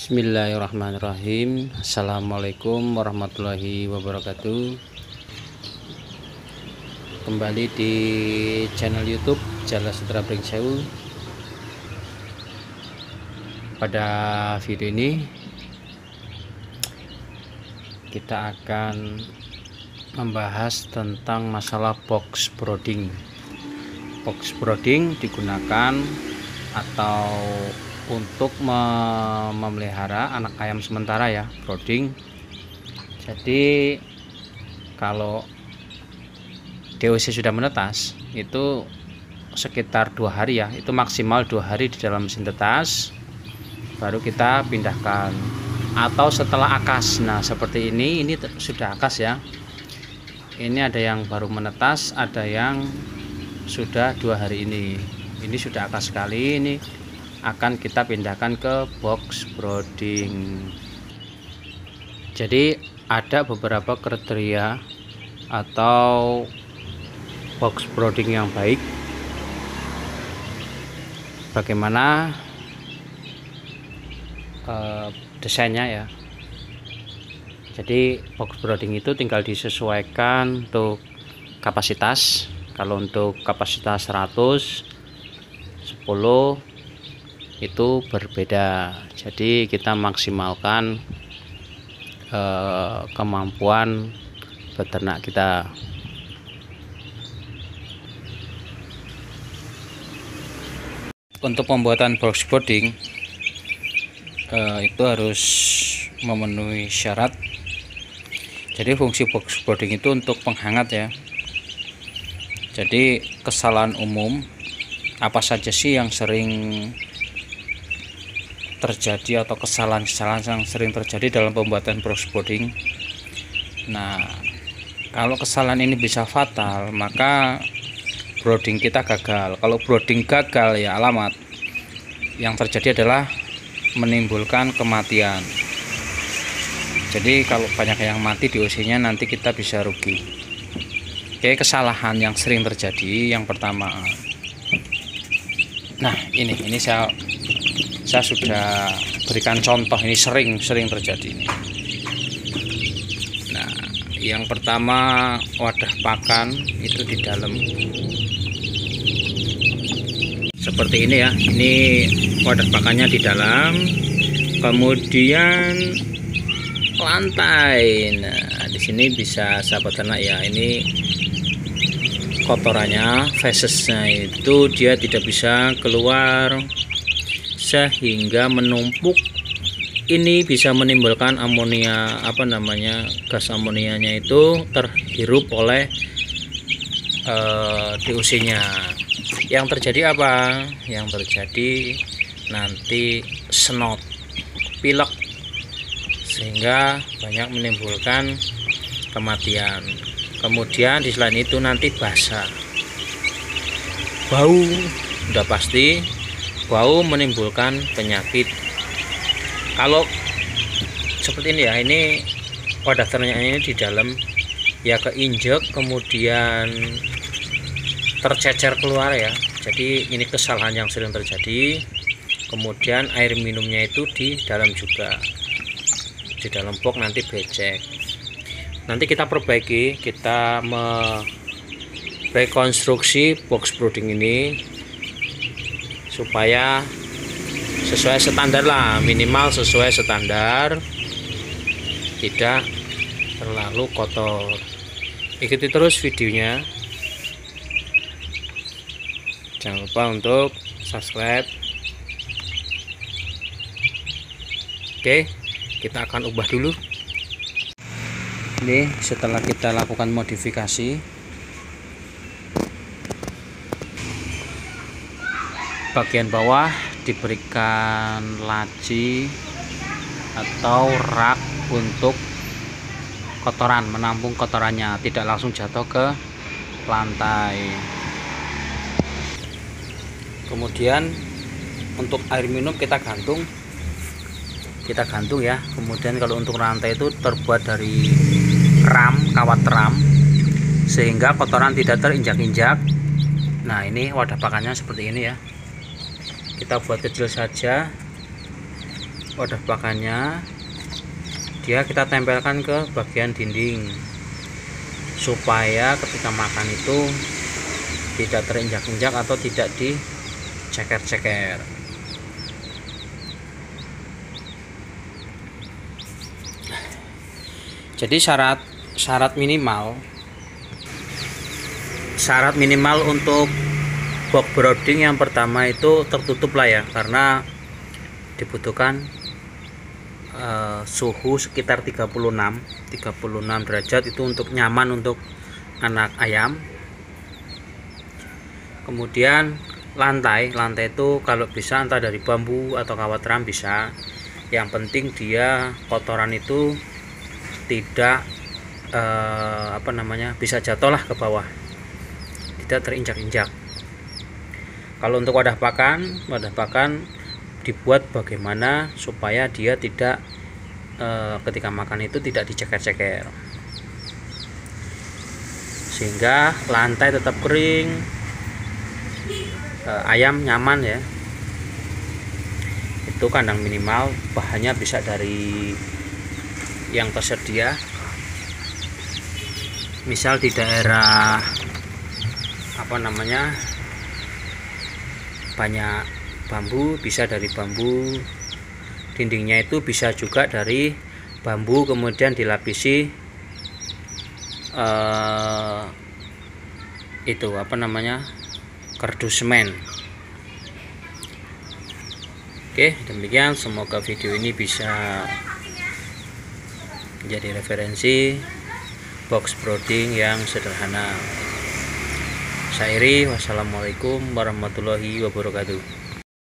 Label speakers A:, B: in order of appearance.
A: Bismillahirrahmanirrahim. Assalamualaikum warahmatullahi wabarakatuh. Kembali di channel YouTube Jala Sutra Brengsewu. Pada video ini kita akan membahas tentang masalah box brooding. Box brooding digunakan atau untuk memelihara anak ayam sementara ya, brooding. Jadi kalau DOC sudah menetas itu sekitar 2 hari ya, itu maksimal 2 hari di dalam mesin tetas baru kita pindahkan, atau setelah akas. Nah seperti ini sudah akas ya, ini ada yang baru menetas, ada yang sudah 2 hari. Ini sudah akas sekali, ini akan kita pindahkan ke box brooding. Jadi ada beberapa kriteria atau box brooding yang baik. Bagaimana desainnya ya. Jadi box brooding itu tinggal disesuaikan untuk kapasitas. Kalau untuk kapasitas 100, 10 itu berbeda. Jadi kita maksimalkan kemampuan beternak kita. Untuk pembuatan box brooding itu harus memenuhi syarat. Jadi fungsi box brooding itu untuk penghangat ya. Jadi kesalahan umum apa saja sih yang sering terjadi, atau kesalahan-kesalahan yang sering terjadi dalam pembuatan box brooding? Nah, kalau kesalahan ini bisa fatal, maka brooding kita gagal. Kalau brooding gagal ya alamat yang terjadi adalah menimbulkan kematian. Jadi kalau banyak yang mati DOC-nya nanti kita bisa rugi. Oke, kesalahan yang sering terjadi yang pertama. Nah, ini saya sudah berikan contoh, ini sering terjadi ini. Nah, yang pertama wadah pakan itu di dalam. Seperti ini ya. Ini wadah pakannya di dalam. Kemudian lantai. Nah, di sini bisa sahabat ternak ya. Ini kotorannya, fesesnya itu dia tidak bisa keluar sehingga menumpuk. Ini bisa menimbulkan amonia, gas amonianya itu terhirup oleh DOC-nya. Yang terjadi apa? Yang terjadi nanti snot, pilek, sehingga banyak menimbulkan kematian. Kemudian di selain itu nanti basah, bau, udah pasti bau menimbulkan penyakit. Kalau seperti ini ya, ini wadah ternaknya ini di dalam ya, keinjek kemudian tercecer keluar ya. Jadi ini kesalahan yang sering terjadi. Kemudian air minumnya itu di dalam juga, di dalam box nanti becek. Nanti kita perbaiki, kita merekonstruksi box brooding ini supaya sesuai standar lah, minimal sesuai standar, tidak terlalu kotor. Ikuti terus videonya, jangan lupa untuk subscribe. Oke, kita akan ubah dulu. Ini setelah kita lakukan modifikasi, bagian bawah diberikan laci atau rak untuk kotoran, menampung kotorannya, tidak langsung jatuh ke lantai. Kemudian untuk air minum kita gantung ya. Kemudian kalau untuk rantai itu terbuat dari kawat ram, sehingga kotoran tidak terinjak-injak. Nah, ini wadah pakannya seperti ini ya. Kita buat kecil saja. wadah pakannya kita tempelkan ke bagian dinding supaya ketika makan itu tidak terinjak-injak atau tidak diceker-ceker. Jadi syarat minimal untuk box brooding yang pertama itu tertutup lah ya, karena dibutuhkan suhu sekitar 36 derajat itu untuk nyaman untuk anak ayam. Kemudian lantai itu kalau bisa entah dari bambu atau kawat ram bisa. Yang penting dia kotoran itu tidak bisa jatuhlah ke bawah, tidak terinjak-injak. Kalau untuk wadah pakan dibuat bagaimana supaya dia tidak ketika makan itu tidak diceker-ceker, sehingga lantai tetap kering, ayam nyaman ya. Itu kandang minimal, bahannya bisa dari yang tersedia. Misal di daerah banyak bambu, bisa dari bambu. Dindingnya itu bisa juga dari bambu, kemudian dilapisi kardus semen. Oke, demikian, semoga video ini bisa menjadi referensi box brooding yang sederhana. Saya Iri, wassalamualaikum warahmatullahi wabarakatuh.